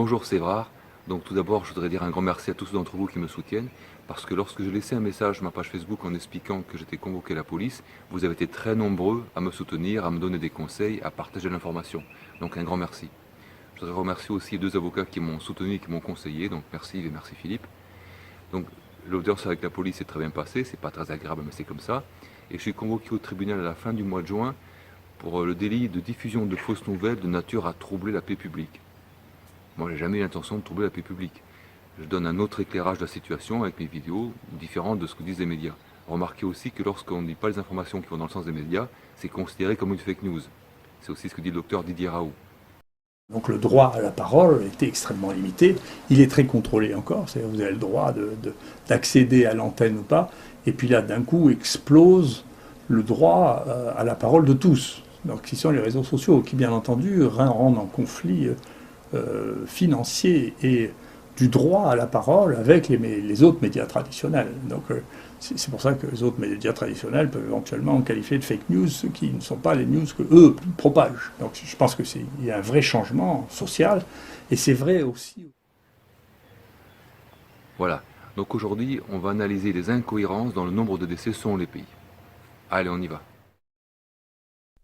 Bonjour Sévrard, donc tout d'abord je voudrais dire un grand merci à tous d'entre vous qui me soutiennent, parce que lorsque j'ai laissé un message sur ma page Facebook en expliquant que j'étais convoqué à la police, vous avez été très nombreux à me soutenir, à me donner des conseils, à partager l'information. Donc un grand merci. Je voudrais remercier aussi les deux avocats qui m'ont soutenu et qui m'ont conseillé, donc merci Yves et merci Philippe. Donc l'audience avec la police s'est très bien passée, c'est pas très agréable mais c'est comme ça. Et je suis convoqué au tribunal à la fin du mois de juin pour le délit de diffusion de fausses nouvelles de nature à troubler la paix publique. Moi, j'ai jamais eu l'intention de troubler la paix publique. Je donne un autre éclairage de la situation avec mes vidéos différentes de ce que disent les médias. Remarquez aussi que lorsqu'on ne dit pas les informations qui vont dans le sens des médias, c'est considéré comme une fake news. C'est aussi ce que dit le docteur Didier Raoult. Donc le droit à la parole était extrêmement limité. Il est très contrôlé encore, c'est-à-dire vous avez le droit d'accéder à l'antenne ou pas. Et puis là, d'un coup, explose le droit à la parole de tous. Donc ce sont les réseaux sociaux qui, bien entendu, rendent en conflit financier et du droit à la parole avec les autres médias traditionnels. Donc c'est pour ça que les autres médias traditionnels peuvent éventuellement qualifier de fake news ceux qui ne sont pas les news que eux propagent. Donc je pense qu'il y a un vrai changement social et c'est vrai aussi. Voilà, donc aujourd'hui on va analyser les incohérences dans le nombre de décès selon les pays. Allez, on y va.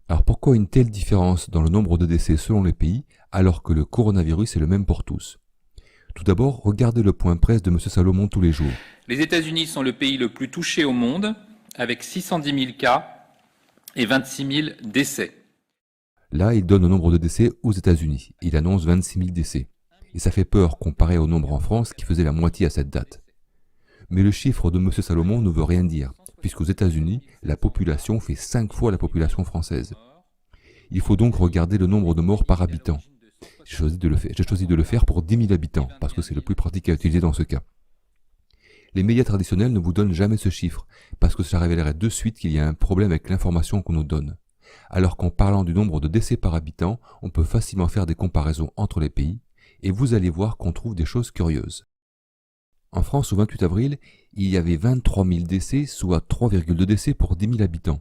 Alors pourquoi une telle différence dans le nombre de décès selon les pays alors que le coronavirus est le même pour tous? Tout d'abord, regardez le point presse de M. Salomon tous les jours. Les États-Unis sont le pays le plus touché au monde, avec 610 000 cas et 26 000 décès. Là, il donne le nombre de décès aux États-Unis. Il annonce 26 000 décès. Et ça fait peur comparé au nombre en France qui faisait la moitié à cette date. Mais le chiffre de M. Salomon ne veut rien dire, puisqu'aux États-Unis, la population fait 5 fois la population française. Il faut donc regarder le nombre de morts par habitant. J'ai choisi de le faire pour 10 000 habitants, parce que c'est le plus pratique à utiliser dans ce cas. Les médias traditionnels ne vous donnent jamais ce chiffre, parce que ça révélerait de suite qu'il y a un problème avec l'information qu'on nous donne. Alors qu'en parlant du nombre de décès par habitant, on peut facilement faire des comparaisons entre les pays, et vous allez voir qu'on trouve des choses curieuses. En France, au 28 avril, il y avait 23 000 décès, soit 3,2 décès pour 10 000 habitants.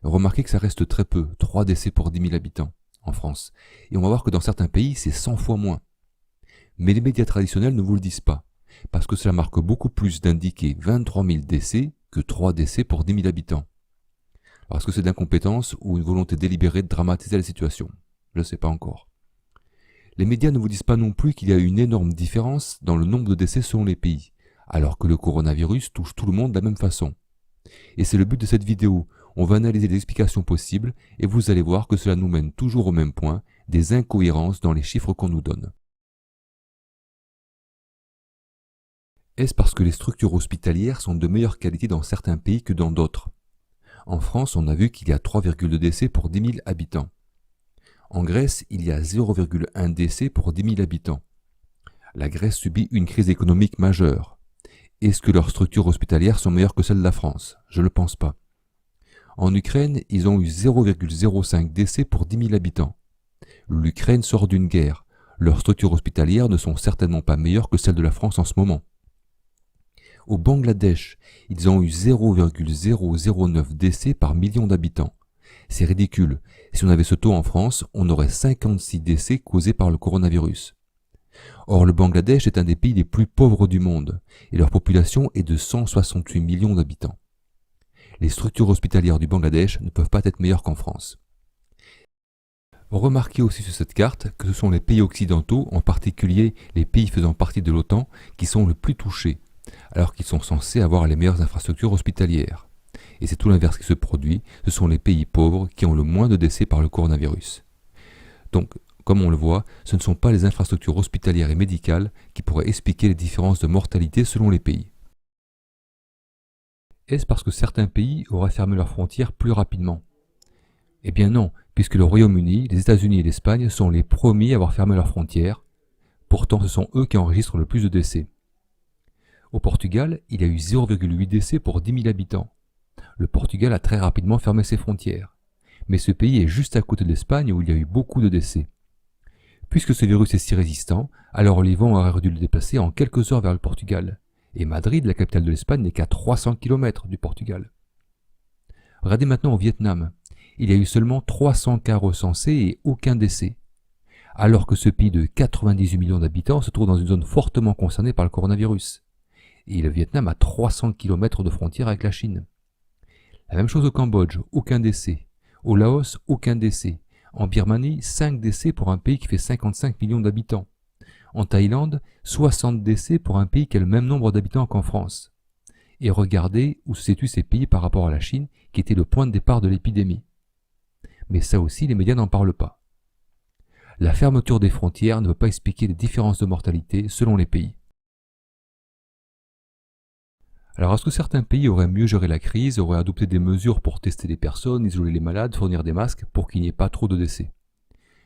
Remarquez que ça reste très peu, 3 décès pour 10 000 habitants en France. Et on va voir que dans certains pays, c'est 100 fois moins. Mais les médias traditionnels ne vous le disent pas, parce que cela marque beaucoup plus d'indiquer 23 000 décès que 3 décès pour 10 000 habitants. Alors est-ce que c'est d'incompétence ou une volonté délibérée de dramatiser la situation? Je ne sais pas encore. Les médias ne vous disent pas non plus qu'il y a une énorme différence dans le nombre de décès selon les pays, alors que le coronavirus touche tout le monde de la même façon. Et c'est le but de cette vidéo. On va analyser les explications possibles et vous allez voir que cela nous mène toujours au même point, des incohérences dans les chiffres qu'on nous donne. Est-ce parce que les structures hospitalières sont de meilleure qualité dans certains pays que dans d'autres? En France, on a vu qu'il y a 3,2 décès pour 10 000 habitants. En Grèce, il y a 0,1 décès pour 10 000 habitants. La Grèce subit une crise économique majeure. Est-ce que leurs structures hospitalières sont meilleures que celles de la France? Je ne le pense pas. En Ukraine, ils ont eu 0,05 décès pour 10 000 habitants. L'Ukraine sort d'une guerre. Leurs structures hospitalières ne sont certainement pas meilleures que celles de la France en ce moment. Au Bangladesh, ils ont eu 0,009 décès par million d'habitants. C'est ridicule. Si on avait ce taux en France, on aurait 56 décès causés par le coronavirus. Or, le Bangladesh est un des pays les plus pauvres du monde, et leur population est de 168 millions d'habitants. Les structures hospitalières du Bangladesh ne peuvent pas être meilleures qu'en France. Remarquez aussi sur cette carte que ce sont les pays occidentaux, en particulier les pays faisant partie de l'OTAN, qui sont le plus touchés, alors qu'ils sont censés avoir les meilleures infrastructures hospitalières. Et c'est tout l'inverse qui se produit, ce sont les pays pauvres qui ont le moins de décès par le coronavirus. Donc, comme on le voit, ce ne sont pas les infrastructures hospitalières et médicales qui pourraient expliquer les différences de mortalité selon les pays. Est-ce parce que certains pays auraient fermé leurs frontières plus rapidement? Eh bien non, puisque le Royaume-Uni, les États-Unis et l'Espagne sont les premiers à avoir fermé leurs frontières. Pourtant, ce sont eux qui enregistrent le plus de décès. Au Portugal, il y a eu 0,8 décès pour 10 000 habitants. Le Portugal a très rapidement fermé ses frontières. Mais ce pays est juste à côté de l'Espagne où il y a eu beaucoup de décès. Puisque ce virus est si résistant, alors les vents auraient dû le déplacer en quelques heures vers le Portugal. Et Madrid, la capitale de l'Espagne, n'est qu'à 300 km du Portugal. Regardez maintenant au Vietnam. Il y a eu seulement 300 cas recensés et aucun décès. alors que ce pays de 98 millions d'habitants se trouve dans une zone fortement concernée par le coronavirus. Et le Vietnam a 300 km de frontière avec la Chine. La même chose au Cambodge, aucun décès. Au Laos, aucun décès. En Birmanie, 5 décès pour un pays qui fait 55 millions d'habitants. En Thaïlande, 60 décès pour un pays qui a le même nombre d'habitants qu'en France. Et regardez où se situent ces pays par rapport à la Chine, qui était le point de départ de l'épidémie. Mais ça aussi, les médias n'en parlent pas. La fermeture des frontières ne peut pas expliquer les différences de mortalité selon les pays. Alors, est-ce que certains pays auraient mieux géré la crise, auraient adopté des mesures pour tester les personnes, isoler les malades, fournir des masques pour qu'il n'y ait pas trop de décès?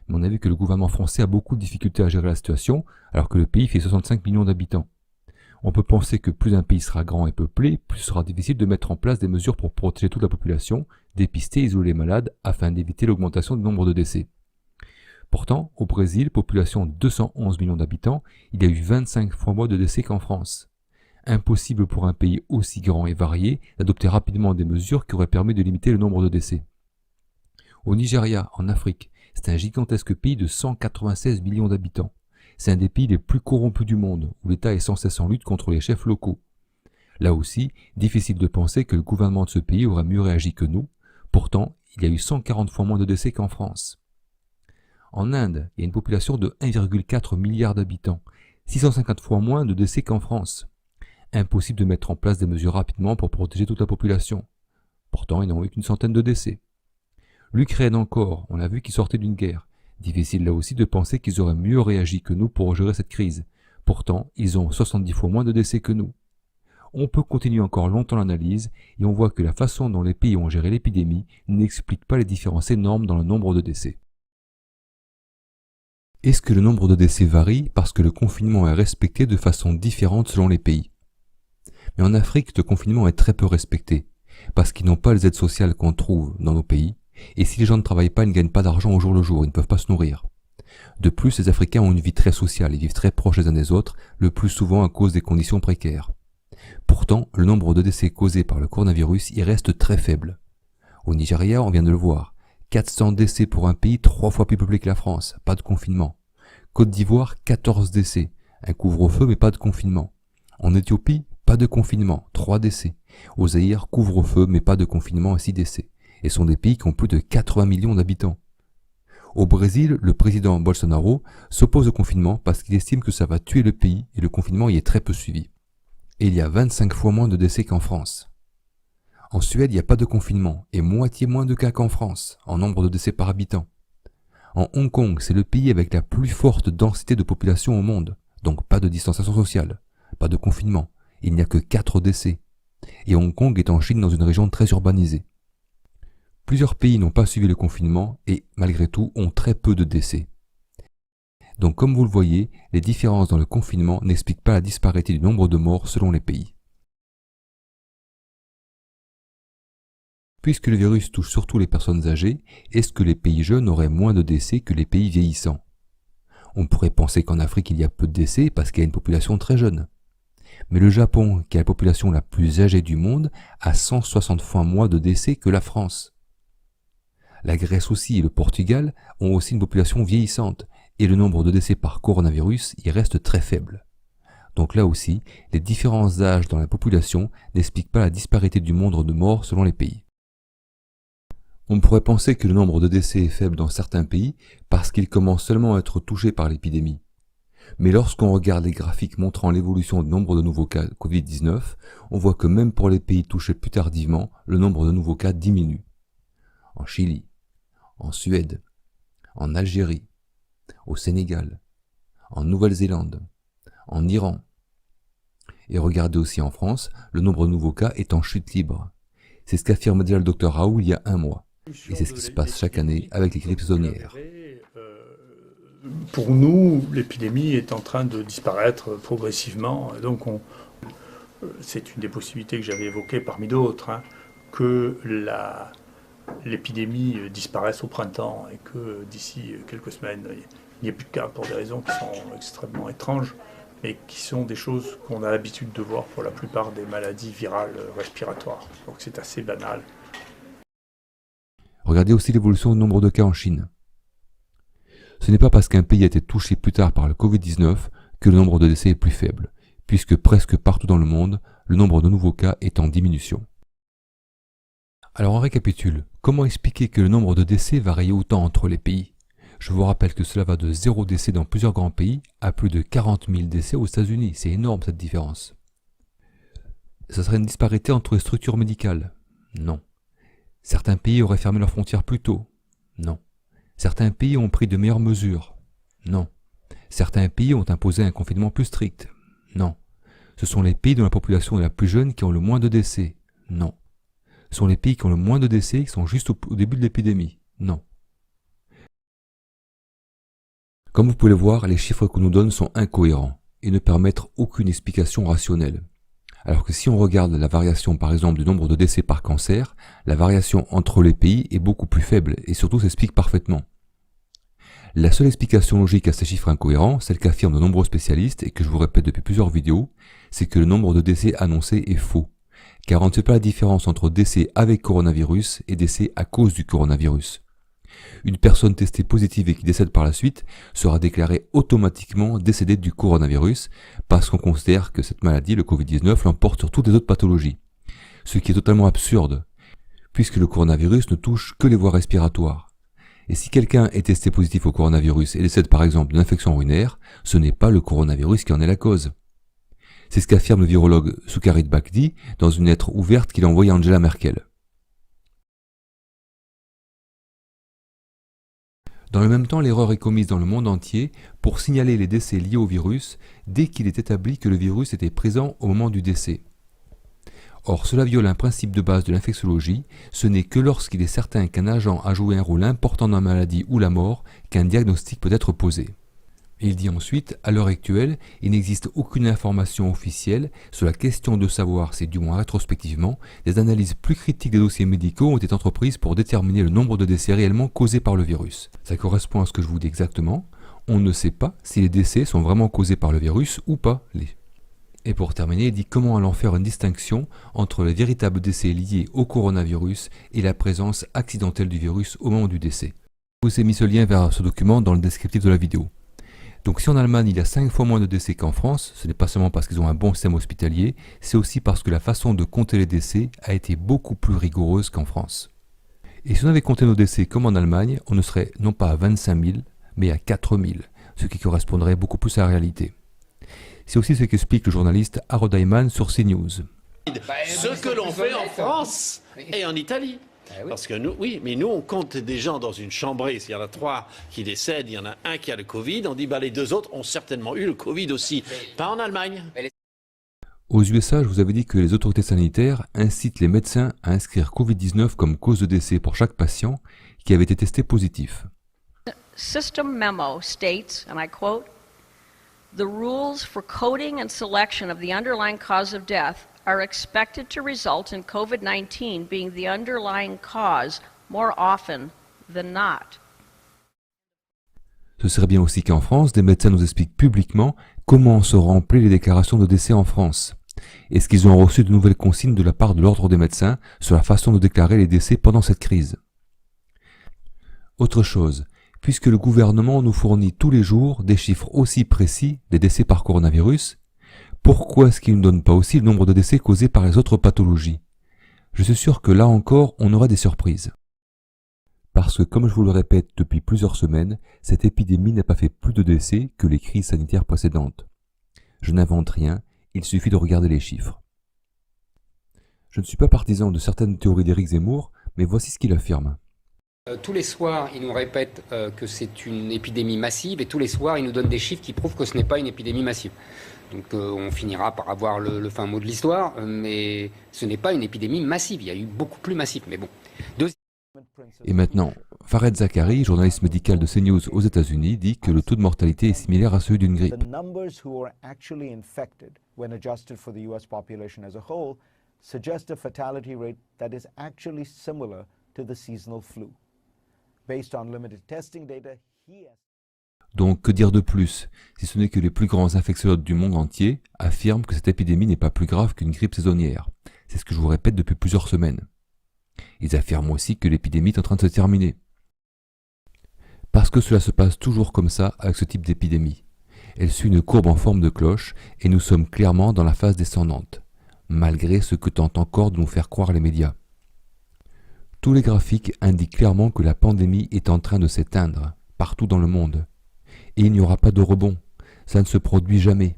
Mais on a vu que le gouvernement français a beaucoup de difficultés à gérer la situation, alors que le pays fait 65 millions d'habitants. On peut penser que plus un pays sera grand et peuplé, plus ce sera difficile de mettre en place des mesures pour protéger toute la population, dépister et isoler les malades afin d'éviter l'augmentation du nombre de décès. Pourtant, au Brésil, population de 211 millions d'habitants, il y a eu 25 fois moins de décès qu'en France. Impossible pour un pays aussi grand et varié d'adopter rapidement des mesures qui auraient permis de limiter le nombre de décès. Au Nigeria, en Afrique, c'est un gigantesque pays de 196 millions d'habitants. C'est un des pays les plus corrompus du monde, où l'État est sans cesse en lutte contre les chefs locaux. Là aussi, difficile de penser que le gouvernement de ce pays aurait mieux réagi que nous. Pourtant, il y a eu 140 fois moins de décès qu'en France. En Inde, il y a une population de 1,4 milliard d'habitants, 650 fois moins de décès qu'en France. Impossible de mettre en place des mesures rapidement pour protéger toute la population. Pourtant, ils n'ont eu qu'une centaine de décès. L'Ukraine encore, on a vu qu'ils sortaient d'une guerre. Difficile là aussi de penser qu'ils auraient mieux réagi que nous pour gérer cette crise. Pourtant, ils ont 70 fois moins de décès que nous. On peut continuer encore longtemps l'analyse et on voit que la façon dont les pays ont géré l'épidémie n'explique pas les différences énormes dans le nombre de décès. Est-ce que le nombre de décès varie parce que le confinement est respecté de façon différente selon les pays? Mais en Afrique, le confinement est très peu respecté, parce qu'ils n'ont pas les aides sociales qu'on trouve dans nos pays, et si les gens ne travaillent pas, ils ne gagnent pas d'argent au jour le jour, ils ne peuvent pas se nourrir. De plus, les Africains ont une vie très sociale, ils vivent très proches les uns des autres, le plus souvent à cause des conditions précaires. Pourtant, le nombre de décès causés par le coronavirus y reste très faible. Au Nigeria, on vient de le voir, 400 décès pour un pays 3 fois plus peuplé que la France, pas de confinement. Côte d'Ivoire, 14 décès, un couvre-feu mais pas de confinement. En Éthiopie, pas de confinement, 3 décès. Au Zaïre, couvre-feu mais pas de confinement et 6 décès. Et sont des pays qui ont plus de 80 millions d'habitants. Au Brésil, le président Bolsonaro s'oppose au confinement parce qu'il estime que ça va tuer le pays et le confinement y est très peu suivi. Et il y a 25 fois moins de décès qu'en France. En Suède, il n'y a pas de confinement et moitié moins de cas qu'en France, en nombre de décès par habitant. En Hong Kong, c'est le pays avec la plus forte densité de population au monde, donc pas de distanciation sociale, pas de confinement. Il n'y a que 4 décès. Et Hong Kong est en Chine dans une région très urbanisée. Plusieurs pays n'ont pas suivi le confinement et, malgré tout, ont très peu de décès. Donc comme vous le voyez, les différences dans le confinement n'expliquent pas la disparité du nombre de morts selon les pays. Puisque le virus touche surtout les personnes âgées, est-ce que les pays jeunes auraient moins de décès que les pays vieillissants? On pourrait penser qu'en Afrique il y a peu de décès parce qu'il y a une population très jeune. Mais le Japon, qui a la population la plus âgée du monde, a 160 fois moins de décès que la France. La Grèce aussi et le Portugal ont aussi une population vieillissante, et le nombre de décès par coronavirus y reste très faible. Donc là aussi, les différences d'âge dans la population n'expliquent pas la disparité du nombre de morts selon les pays. On pourrait penser que le nombre de décès est faible dans certains pays parce qu'ils commencent seulement à être touchés par l'épidémie. Mais lorsqu'on regarde les graphiques montrant l'évolution du nombre de nouveaux cas Covid-19, on voit que même pour les pays touchés plus tardivement, le nombre de nouveaux cas diminue. En Chili, en Suède, en Algérie, au Sénégal, en Nouvelle-Zélande, en Iran. Et regardez aussi en France, le nombre de nouveaux cas est en chute libre. C'est ce qu'affirme déjà le Dr Raoult il y a 1 mois. Et c'est ce qui se passe chaque année avec les grippes saisonnières. Pour nous, l'épidémie est en train de disparaître progressivement. Donc c'est une des possibilités que j'avais évoquées parmi d'autres, que l'épidémie disparaisse au printemps et que d'ici quelques semaines, il n'y ait plus de cas pour des raisons qui sont extrêmement étranges, mais qui sont des choses qu'on a l'habitude de voir pour la plupart des maladies virales respiratoires. Donc c'est assez banal. Regardez aussi l'évolution du nombre de cas en Chine. Ce n'est pas parce qu'un pays a été touché plus tard par le Covid-19 que le nombre de décès est plus faible, puisque presque partout dans le monde, le nombre de nouveaux cas est en diminution. Alors on récapitule, comment expliquer que le nombre de décès varie autant entre les pays? Je vous rappelle que cela va de 0 décès dans plusieurs grands pays à plus de 40 000 décès aux États-Unis, c'est énorme cette différence. Ce serait une disparité entre les structures médicales? Non. Certains pays auraient fermé leurs frontières plus tôt? Non. Certains pays ont pris de meilleures mesures? Non. Certains pays ont imposé un confinement plus strict? Non. Ce sont les pays dont la population est la plus jeune qui ont le moins de décès? Non. Ce sont les pays qui ont le moins de décès qui sont juste au début de l'épidémie? Non. Comme vous pouvez le voir, les chiffres qu'on nous donne sont incohérents et ne permettent aucune explication rationnelle. Alors que si on regarde la variation par exemple du nombre de décès par cancer, la variation entre les pays est beaucoup plus faible et surtout s'explique parfaitement. La seule explication logique à ces chiffres incohérents, celle qu'affirment de nombreux spécialistes et que je vous répète depuis plusieurs vidéos, c'est que le nombre de décès annoncé est faux. Car on ne fait pas la différence entre décès avec coronavirus et décès à cause du coronavirus. Une personne testée positive et qui décède par la suite sera déclarée automatiquement décédée du coronavirus parce qu'on considère que cette maladie, le Covid-19, l'emporte sur toutes les autres pathologies. Ce qui est totalement absurde, puisque le coronavirus ne touche que les voies respiratoires. Et si quelqu'un est testé positif au coronavirus et décède par exemple d'une infection urinaire, ce n'est pas le coronavirus qui en est la cause. C'est ce qu'affirme le virologue Sucharit Bhakdi dans une lettre ouverte qu'il a envoyée à Angela Merkel. Dans le même temps, l'erreur est commise dans le monde entier pour signaler les décès liés au virus dès qu'il est établi que le virus était présent au moment du décès. Or, cela viole un principe de base de l'infectiologie, ce n'est que lorsqu'il est certain qu'un agent a joué un rôle important dans la maladie ou la mort qu'un diagnostic peut être posé. Il dit ensuite, à l'heure actuelle, il n'existe aucune information officielle sur la question de savoir si, du moins rétrospectivement, des analyses plus critiques des dossiers médicaux ont été entreprises pour déterminer le nombre de décès réellement causés par le virus. Ça correspond à ce que je vous dis exactement. On ne sait pas si les décès sont vraiment causés par le virus ou pas. Et pour terminer, il dit comment allons faire une distinction entre les véritables décès liés au coronavirus et la présence accidentelle du virus au moment du décès. Je vous ai mis ce lien vers ce document dans le descriptif de la vidéo. Donc si en Allemagne il y a 5 fois moins de décès qu'en France, ce n'est pas seulement parce qu'ils ont un bon système hospitalier, c'est aussi parce que la façon de compter les décès a été beaucoup plus rigoureuse qu'en France. Et si on avait compté nos décès comme en Allemagne, on ne serait non pas à 25 000, mais à 4 000, ce qui correspondrait beaucoup plus à la réalité. C'est aussi ce qu'explique le journaliste Harold Iman sur CNews. Ce que l'on fait en France et en Italie. Parce que nous, oui, mais nous on compte des gens dans une chambrée, s'il y en a 3 qui décèdent, il y en a un qui a le Covid, on dit les 2 autres ont certainement eu le Covid aussi, pas en Allemagne. Aux USA, je vous avais dit que les autorités sanitaires incitent les médecins à inscrire Covid-19 comme cause de décès pour chaque patient qui avait été testé positif. System memo states, and I quote, "The rules for coding and selection of the underlying cause of death are expected to result in COVID-19 being the underlying cause more often than not." Ce serait bien aussi qu'en France, des médecins nous expliquent publiquement comment se remplissent les déclarations de décès en France. Est-ce qu'ils ont reçu de nouvelles consignes de la part de l'ordre des médecins sur la façon de déclarer les décès pendant cette crise? Autre chose, puisque le gouvernement nous fournit tous les jours des chiffres aussi précis des décès par coronavirus, pourquoi est-ce qu'il ne donne pas aussi le nombre de décès causés par les autres pathologies? Je suis sûr que là encore, on aura des surprises. Parce que, comme je vous le répète depuis plusieurs semaines, cette épidémie n'a pas fait plus de décès que les crises sanitaires précédentes. Je n'invente rien, il suffit de regarder les chiffres. Je ne suis pas partisan de certaines théories d'Éric Zemmour, mais voici ce qu'il affirme. Tous les soirs, il nous répète que c'est une épidémie massive et tous les soirs, il nous donne des chiffres qui prouvent que ce n'est pas une épidémie massive. Donc on finira par avoir le fin mot de l'histoire, mais ce n'est pas une épidémie massive. Il y a eu beaucoup plus massif, mais bon. Et maintenant, Fareed Zakaria, journaliste médical de CNews aux États-Unis, dit que le taux de mortalité est similaire à celui d'une grippe. Donc, que dire de plus, si ce n'est que les plus grands infectiologues du monde entier affirment que cette épidémie n'est pas plus grave qu'une grippe saisonnière. C'est ce que je vous répète depuis plusieurs semaines. Ils affirment aussi que l'épidémie est en train de se terminer. Parce que cela se passe toujours comme ça avec ce type d'épidémie. Elle suit une courbe en forme de cloche et nous sommes clairement dans la phase descendante, malgré ce que tentent encore de nous faire croire les médias. Tous les graphiques indiquent clairement que la pandémie est en train de s'éteindre, partout dans le monde. Et il n'y aura pas de rebond, ça ne se produit jamais.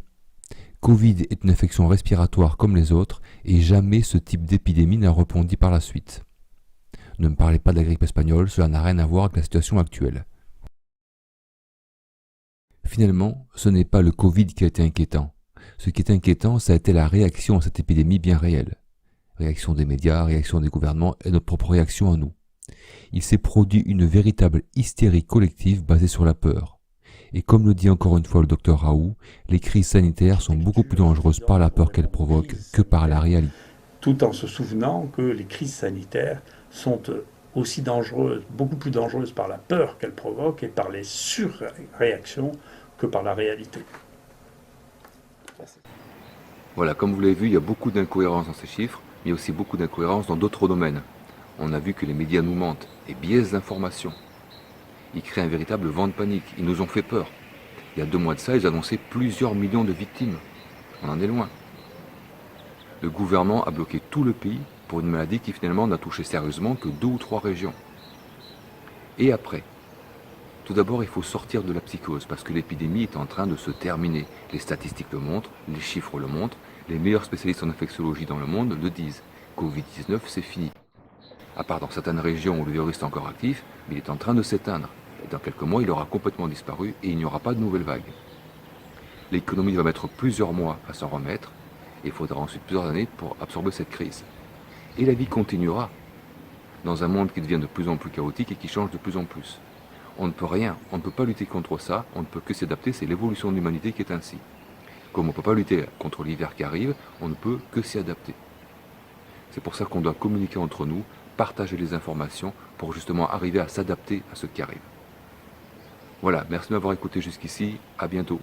Covid est une infection respiratoire comme les autres et jamais ce type d'épidémie n'a rebondi par la suite. Ne me parlez pas de la grippe espagnole, cela n'a rien à voir avec la situation actuelle. Finalement, ce n'est pas le Covid qui a été inquiétant. Ce qui est inquiétant, ça a été la réaction à cette épidémie bien réelle. Réaction des médias, réaction des gouvernements et notre propre réaction à nous. Il s'est produit une véritable hystérie collective basée sur la peur. Et comme le dit encore une fois le docteur Raoult, les crises sanitaires sont beaucoup plus dangereuses par la peur qu'elles provoquent que par la réalité. Tout en se souvenant que les crises sanitaires sont aussi dangereuses, beaucoup plus dangereuses par la peur qu'elles provoquent et par les surréactions que par la réalité. Voilà, comme vous l'avez vu, il y a beaucoup d'incohérences dans ces chiffres, mais il y a aussi beaucoup d'incohérences dans d'autres domaines. On a vu que les médias nous mentent et biaisent l'information. Ils créent un véritable vent de panique, ils nous ont fait peur. Il y a 2 mois de ça, ils annonçaient plusieurs millions de victimes. On en est loin. Le gouvernement a bloqué tout le pays pour une maladie qui finalement n'a touché sérieusement que 2 ou 3 régions. Et après, tout d'abord, il faut sortir de la psychose parce que l'épidémie est en train de se terminer. Les statistiques le montrent, les chiffres le montrent, les meilleurs spécialistes en infectiologie dans le monde le disent. Covid-19, c'est fini. À part dans certaines régions où le virus est encore actif, mais il est en train de s'éteindre. Et dans quelques mois, il aura complètement disparu et il n'y aura pas de nouvelle vague. L'économie va mettre plusieurs mois à s'en remettre et il faudra ensuite plusieurs années pour absorber cette crise. Et la vie continuera dans un monde qui devient de plus en plus chaotique et qui change de plus en plus. On ne peut rien, on ne peut pas lutter contre ça, on ne peut que s'adapter, c'est l'évolution de l'humanité qui est ainsi. Comme on ne peut pas lutter contre l'hiver qui arrive, on ne peut que s'y adapter. C'est pour ça qu'on doit communiquer entre nous, partager les informations pour justement arriver à s'adapter à ce qui arrive. Voilà, merci de m'avoir écouté jusqu'ici, à bientôt.